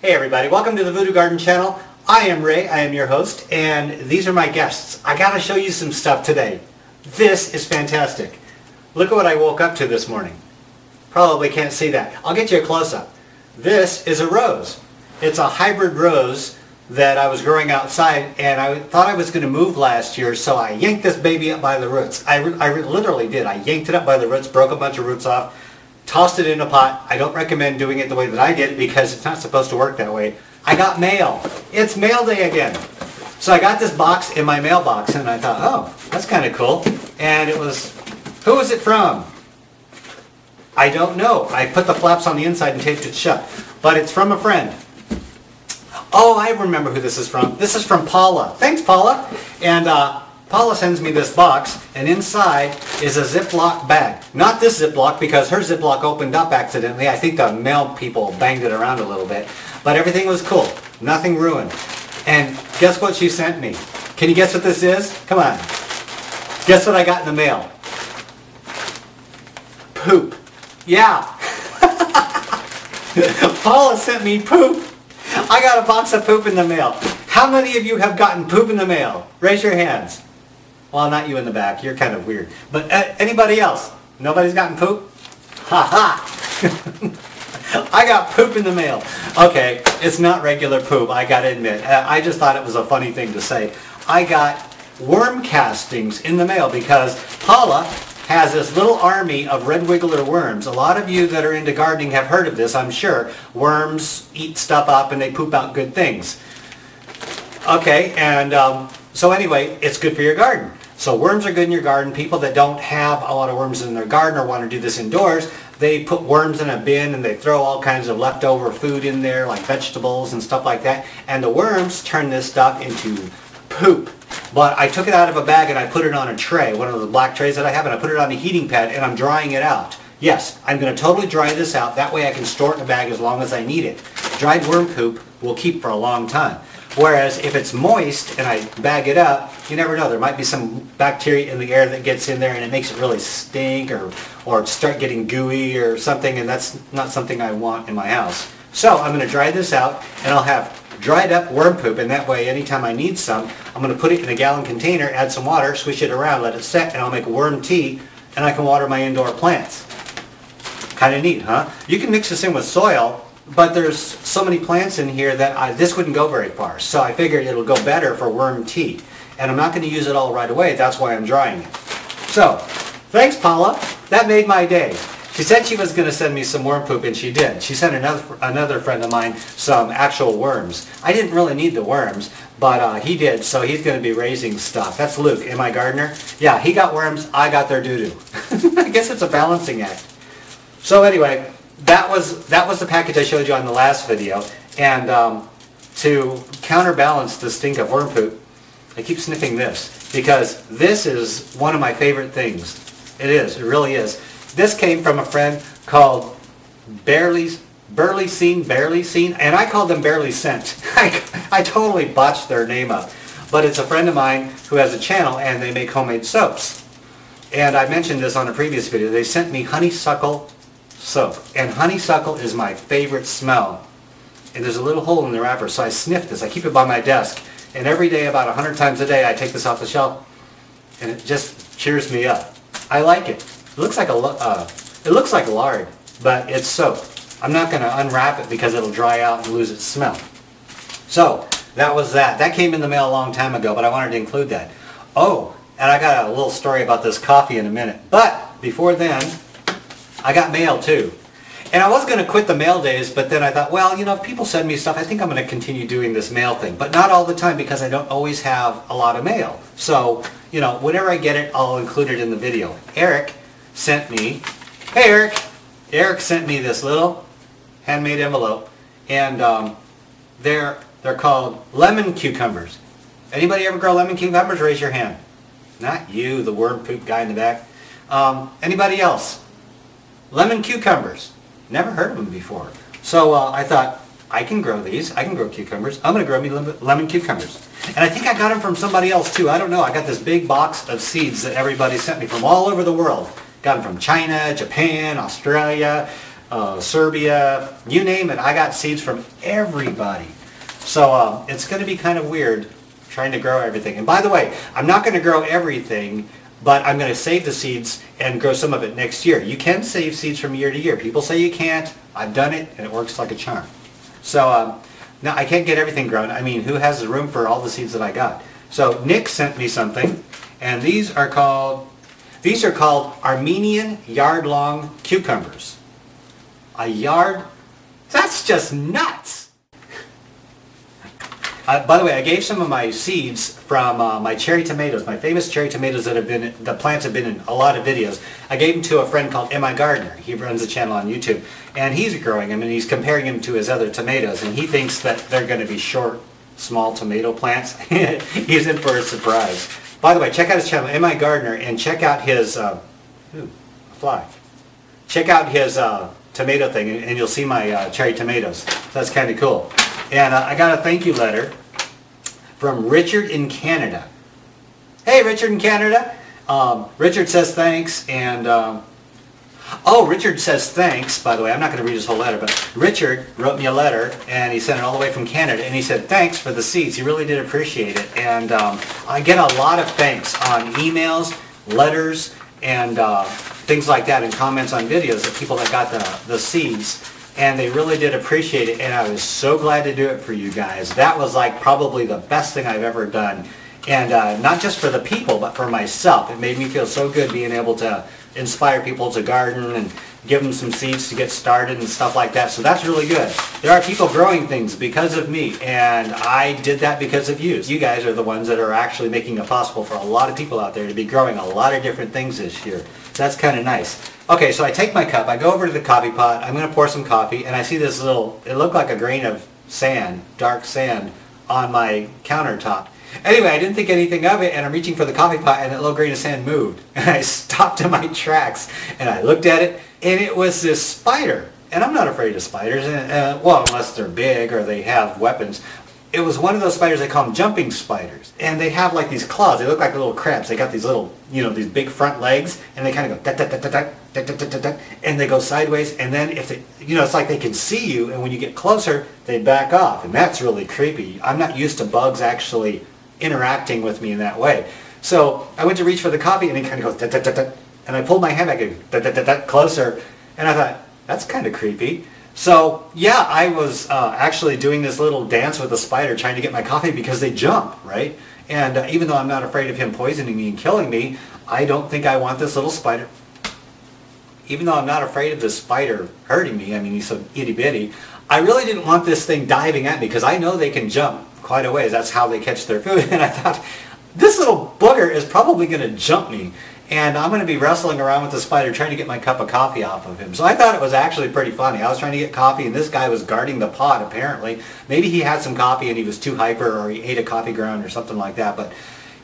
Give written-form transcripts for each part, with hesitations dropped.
Hey everybody, welcome to the Voodoo Garden Channel. I am Ray, I am your host, and these are my guests. I gotta show you some stuff today. This is fantastic. Look at what I woke up to this morning. Probably can't see that. I'll get you a close-up. This is a rose. It's a hybrid rose that I was growing outside, and I thought I was going to move last year, so I yanked this baby up by the roots. I literally did. I yanked it up by the roots, broke a bunch of roots off, tossed it in a pot. I don't recommend doing it the way that I did because it's not supposed to work that way. I got mail. It's mail day again. So I got this box in my mailbox and I thought, oh, that's kind of cool. And it was, who is it from? I don't know. I put the flaps on the inside and taped it shut. But it's from a friend. Oh, I remember who this is from. This is from Paula. Thanks, Paula. And Paula sends me this box, and inside is a Ziploc bag. Not this Ziploc, because her Ziploc opened up accidentally. I think the mail people banged it around a little bit. But everything was cool. Nothing ruined. And guess what she sent me? Can you guess what this is? Come on. Guess what I got in the mail? Poop. Yeah. Paula sent me poop. I got a box of poop in the mail. How many of you have gotten poop in the mail? Raise your hands. Well, not you in the back. You're kind of weird. But anybody else? Nobody's gotten poop? Ha ha! I got poop in the mail. Okay, it's not regular poop, I gotta admit. I just thought it was a funny thing to say. I got worm castings in the mail because Paula has this little army of red wiggler worms. A lot of you that are into gardening have heard of this, I'm sure. Worms eat stuff up and they poop out good things. Okay, and so anyway, it's good for your garden. So worms are good in your garden. People that don't have a lot of worms in their garden or want to do this indoors, they put worms in a bin and they throw all kinds of leftover food in there, like vegetables and stuff like that. And the worms turn this stuff into poop. But I took it out of a bag and I put it on a tray, one of the black trays that I have, and I put it on a heating pad and I'm drying it out. Yes, I'm going to totally dry this out. That way I can store it in a bag as long as I need it. Dried worm poop will keep for a long time. Whereas if it's moist and I bag it up, you never know. There might be some bacteria in the air that gets in there and it makes it really stink or start getting gooey or something, and that's not something I want in my house. So I'm going to dry this out and I'll have dried up worm poop, and that way anytime I need some, I'm going to put it in a gallon container, add some water, swish it around, let it set, and I'll make a worm tea and I can water my indoor plants. Kind of neat, huh? You can mix this in with soil, but there's so many plants in here that this wouldn't go very far. So I figured it'll go better for worm tea. And I'm not going to use it all right away. That's why I'm drying it. So, thanks Paula. That made my day. She said she was going to send me some worm poop, and she did. She sent another friend of mine some actual worms. I didn't really need the worms, but he did, so he's going to be raising stuff. That's Luke, my gardener. Yeah, he got worms, I got their doo-doo. I guess it's a balancing act. So anyway, that was the package I showed you on the last video, and to counterbalance the stink of worm poop, I keep sniffing this because this is one of my favorite things. It is, it really is. This came from a friend called Barely Seen, and I called them Barely Sent. I totally botched their name up, but it's a friend of mine who has a channel and they make homemade soaps. And I mentioned this on a previous video. They sent me honeysuckle soap, and honeysuckle is my favorite smell. And there's a little hole in the wrapper, so I sniff this. I keep it by my desk, and every day, about 100 times a day, I take this off the shelf, and it just cheers me up. I like it. It looks like lard, but it's soap. I'm not going to unwrap it because it'll dry out and lose its smell. So that was that. That came in the mail a long time ago, but I wanted to include that. Oh, and I got a little story about this coffee in a minute. But before then, I got mail too. And I was going to quit the mail days, but then I thought, well, you know, if people send me stuff, I think I'm going to continue doing this mail thing. But not all the time because I don't always have a lot of mail. So, you know, whenever I get it, I'll include it in the video. Eric sent me, hey Eric! Eric sent me this little handmade envelope. And they're called lemon cucumbers. Anybody ever grow lemon cucumbers? Raise your hand. Not you, the worm poop guy in the back. Anybody else? Lemon cucumbers. Never heard of them before. So I thought, I can grow these. I can grow cucumbers. I'm going to grow me lemon cucumbers. And I think I got them from somebody else too. I don't know. I got this big box of seeds that everybody sent me from all over the world. Got them from China, Japan, Australia, Serbia, you name it. I got seeds from everybody. So it's going to be kind of weird trying to grow everything. And by the way, I'm not going to grow everything, but I'm going to save the seeds and grow some of it next year. You can save seeds from year to year. People say you can't. I've done it, and it works like a charm. So now I can't get everything grown. I mean, who has the room for all the seeds that I got? So Nick sent me something, and these are called Armenian yard-long cucumbers. A yard? That's just nuts! By the way, I gave some of my seeds from my cherry tomatoes, my famous cherry tomatoes that the plants have been in a lot of videos. I gave them to a friend called Gardener. He runs a channel on YouTube, and he's growing them, and he's comparing them to his other tomatoes, and he thinks that they're going to be short, small tomato plants. He's in for a surprise. By the way, check out his channel, Gardener, and check out his, fly. Check out his tomato thing, and you'll see my cherry tomatoes. That's kind of cool. And I got a thank you letter from Richard in Canada. Hey, Richard in Canada. Richard says thanks, and Richard says thanks, by the way. I'm not going to read his whole letter, but Richard wrote me a letter, and he sent it all the way from Canada, and he said thanks for the seeds. He really did appreciate it, and I get a lot of thanks on emails, letters, and things like that, and comments on videos of people that got the seeds. And they really did appreciate it, and I was so glad to do it for you guys. That was like probably the best thing I've ever done. And not just for the people, but for myself. It made me feel so good being able to inspire people to garden and give them some seeds to get started and stuff like that. So that's really good. There are people growing things because of me, and I did that because of you. You guys are the ones that are actually making it possible for a lot of people out there to be growing a lot of different things this year. That's kind of nice. Okay, so I take my cup, I go over to the coffee pot, I'm going to pour some coffee, and I see this little, it looked like a grain of sand, dark sand, on my countertop. Anyway, I didn't think anything of it, and I'm reaching for the coffee pot, and that little grain of sand moved. And I stopped in my tracks, and I looked at it, and it was this spider. And I'm not afraid of spiders, well, unless they're big or they have weapons. It was one of those spiders, they call them jumping spiders. And they have like these claws, they look like little crabs. They got these little, these big front legs, and they kind of go, and they go sideways, and then if they, it's like they can see you, and when you get closer, they back off, and that's really creepy. I'm not used to bugs actually interacting with me in that way. So I went to reach for the coffee, and it kind of goes, and I pulled my hand back closer, and I thought, that's kind of creepy. So yeah, I was actually doing this little dance with a spider trying to get my coffee because they jump, right? And even though I'm not afraid of him poisoning me and killing me, I don't think I want this little spider. Even though I'm not afraid of this spider hurting me, I mean, he's so itty bitty, I really didn't want this thing diving at me because I know they can jump quite a ways. That's how they catch their food. And I thought, this little booger is probably going to jump me. And I'm going to be wrestling around with the spider trying to get my cup of coffee off of him. So I thought it was actually pretty funny. I was trying to get coffee, and this guy was guarding the pot, apparently. Maybe he had some coffee and he was too hyper, or he ate a coffee ground or something like that. But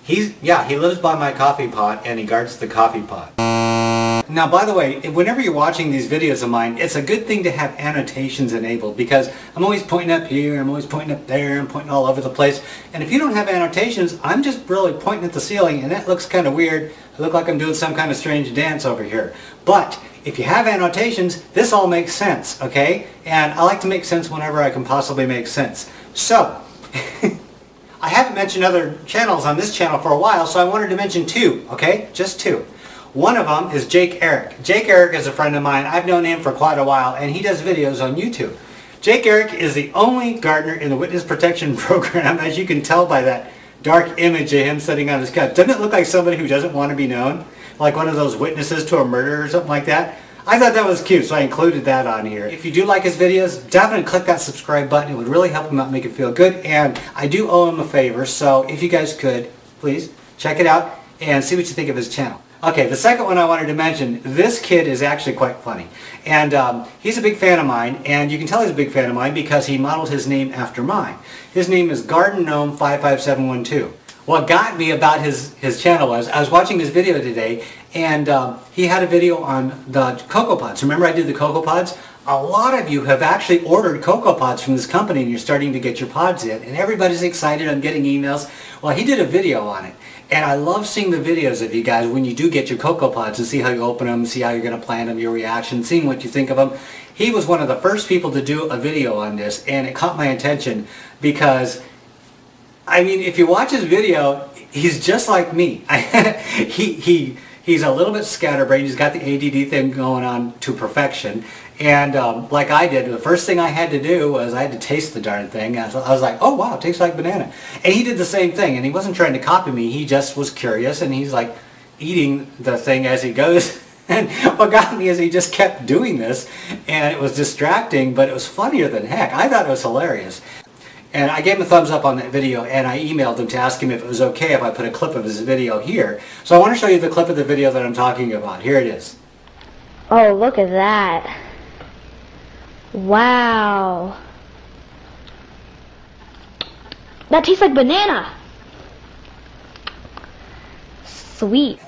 he lives by my coffee pot, and he guards the coffee pot. Now, by the way, whenever you're watching these videos of mine, it's a good thing to have annotations enabled, because I'm always pointing up here, I'm always pointing up there, I'm pointing all over the place. And if you don't have annotations, I'm just really pointing at the ceiling, and that looks kind of weird. I look like I'm doing some kind of strange dance over here. But if you have annotations, this all makes sense, okay? And I like to make sense whenever I can possibly make sense. So, I haven't mentioned other channels on this channel for a while, so I wanted to mention two, okay? Just two. One of them is Jakearick. Jakearick is a friend of mine. I've known him for quite a while, and he does videos on YouTube. Jakearick is the only gardener in the Witness Protection Program, as you can tell by that dark image of him sitting on his couch. Doesn't it look like somebody who doesn't want to be known? Like one of those witnesses to a murder or something like that? I thought that was cute, so I included that on here. If you do like his videos, definitely click that subscribe button. It would really help him out, make it feel good. And I do owe him a favor, so if you guys could, please check it out and see what you think of his channel. Okay, the second one I wanted to mention, this kid is actually quite funny. And he's a big fan of mine, and you can tell he's a big fan of mine because he modeled his name after mine. His name is Garden Gnome 55712. What got me about his channel was, I was watching his video today, and he had a video on the Cocoa Pods. Remember I did the Cocoa Pods? A lot of you have actually ordered Cocoa Pods from this company, and you're starting to get your pods in, and everybody's excited. I'm getting emails. Well, he did a video on it, And I love seeing the videos of you guys when you do get your cocoa pods and see how you open them, see how you're going to plant them, your reaction, seeing what you think of them. He was one of the first people to do a video on this, and it caught my attention because, I mean, if you watch his video, he's just like me. He's a little bit scatterbrained. He's got the ADD thing going on to perfection. And like I did, the first thing I had to do was I had to taste the darn thing. I was like, oh wow, it tastes like banana. And he did the same thing, and he wasn't trying to copy me. He just was curious, and he's like eating the thing as he goes. And what got me is he just kept doing this, and it was distracting, but it was funnier than heck. I thought it was hilarious. And I gave him a thumbs up on that video, and I emailed him to ask him if it was okay if I put a clip of his video here. So I want to show you the clip of the video that I'm talking about. Here it is. Oh, look at that. Wow. That tastes like banana. Sweet.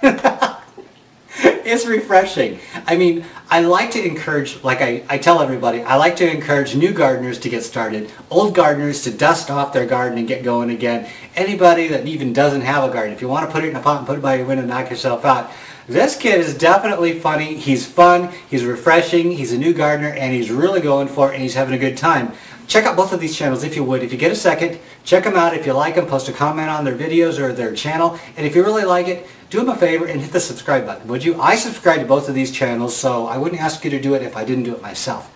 It's refreshing. I mean, I like to encourage, like I tell everybody, I like to encourage new gardeners to get started, old gardeners to dust off their garden and get going again. Anybody that even doesn't have a garden, if you want to put it in a pot and put it by your window and knock yourself out, this kid is definitely funny. He's fun, he's refreshing, he's a new gardener, and he's really going for it, and he's having a good time. Check out both of these channels if you would. If you get a second, check them out. If you like them, post a comment on their videos or their channel. And if you really like it, do them a favor and hit the subscribe button, would you? I subscribe to both of these channels, so I wouldn't ask you to do it if I didn't do it myself.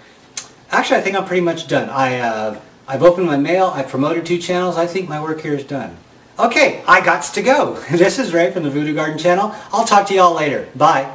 Actually, I think I'm pretty much done. I've opened my mail, I've promoted 2 channels. I think my work here is done. Okay, I gots to go. This is Ray from the Voodoo Garden Channel. I'll talk to you all later. Bye.